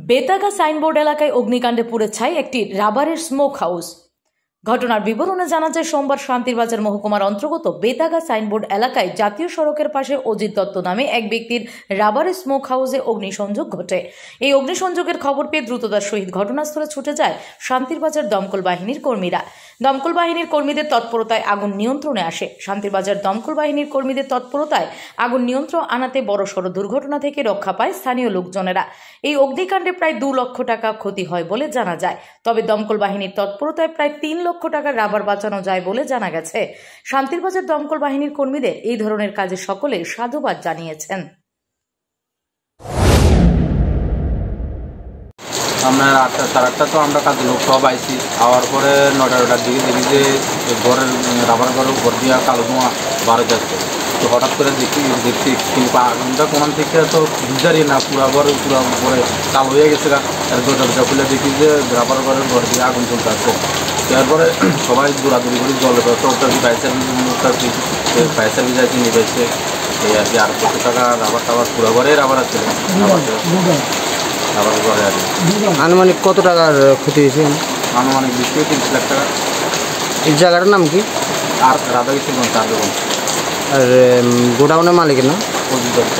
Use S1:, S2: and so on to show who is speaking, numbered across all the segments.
S1: Betaga signboard এলাকায় অগ্নিকাণ্ডে পুড়ে ছাই একটি রাবারের স্মোক হাউস। ঘটনার বিবরণে জানা যায়, সোমবার শান্তিরবাজার মহকুমার অন্তর্গত বেতাগা সাইনবোর্ড এলাকায় জাতীয় সড়কের পাশে অজিত দত্ত নামে এক ব্যক্তির রাবারের স্মোক হাউসে অগ্নিসংযোগ ঘটে। এই অগ্নিসংযোগের খবর পেয়ে দ্রুততার সহিত ঘটনাস্থলে ছুটে যায় শান্তিরবাজার দমকল বাহিনীর কর্মীরা। দমকল বাহিনীর কর্মীদের তৎপরতায় আগুন নিয়ন্ত্রণে আসে। শান্তিরবাজার দমকল বাহিনীর কর্মীদের তৎপরতায় আগুন নিয়ন্ত্রণ আনাতে বড়সড় দুর্ঘটনা থেকে রক্ষা পায় স্থানীয় লোকজনেরা। এই অগ্নিকাণ্ডে প্রায় 2 লক্ষ টাকা ক্ষতি হয় বলে জানা যায়। তবে দমকল বাহিনীর তৎপরতায় প্রায় 3 লক্ষ টাকার রাবার বাঁচানো যায় বলে জানা গেছে। শান্তিরবাজার দমকল বাহিনীর কর্মীদের এই ধরনের কাজে সকলে সাধুবাদ জানিয়েছেন।
S2: আমরা 8টা সাড়ে 8টা তো আমরা কাজে লোক সব আইসি। আওয়ার পরে 9টার দিকে দেখি যে ঘরের রাবার ঘরের উপর দিয়ে কালো ধোঁয়া বার হয়ে যাচ্ছে। তো হঠাৎ করে দেখছি কিন্তু আগুনটা কোন থেকে তো বুঝারি না, পুরা ঘর পুরো উপরে কালো হয়ে গেছে। আর দরজা খুলে দেখি যে রাবার ঘরের ঘর দিয়ে আগুন চলতে আছে। তারপরে সবাই দৌড়াদৌড়ি করে জল তো ফায়ার সার্ভিস আছে নিয়ে যাচ্ছে। এই আর কি 800 টাকা রাবার টাবার পুরো ঘরে রাবার আছে।
S3: আনুমানিক কত টাকার ক্ষতি হয়েছে?
S2: আনুমানিক 20 থেকে 30 লাখ টাকা।
S3: এই জায়গাটার নাম কি?
S2: আর রাধাকৃষ্ণগঞ্জ চারগঞ্জ।
S3: আর গোডাউনের মালিকের নাম?
S2: Ajit Dutta.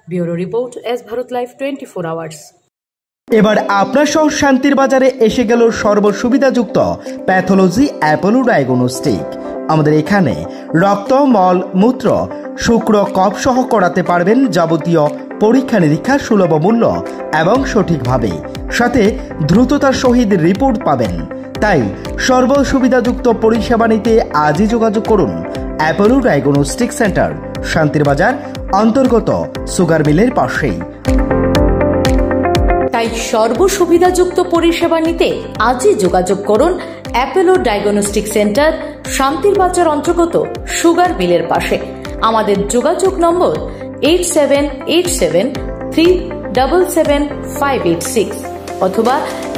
S1: Bureau report, S Bharat live 24 hours.
S4: এবার আপনার শহর শান্তিরবাজারে এসে গেল সর্বসুবিধাযুক্ত প্যাথোলজি অ্যাপোলো ডায়াগনস্টিক। আমাদের এখানে রক্ত, মল, মূত্র, শুক্র, কফ সহ করাতে পারবেন যাবতীয় পরীক্ষা নিরীক্ষা সুলভ মূল্য এবং সঠিকভাবে, সাথে দ্রুততার সহিত রিপোর্ট পাবেন। তাই সর্বসুবিধাযুক্ত পরিষেবা নিতে আজই যোগাযোগ করুন অ্যাপোলো ডায়াগনস্টিক সেন্টার, শান্তিরবাজার অন্তর্গত সুগার মিলের পাশেই।
S1: তাই সর্বসুবিধাযুক্ত পরিষেবা নিতে আজই যোগাযোগ করুন অ্যাপোলো ডায়াগনস্টিক সেন্টার, শান্তিরবাজার অন্তর্গত সুগার মিলের পাশে। আমাদের যোগাযোগ নম্বর 8787377586 অথবা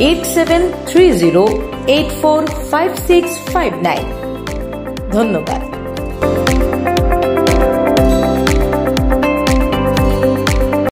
S1: 8730845659। ধন্যবাদ।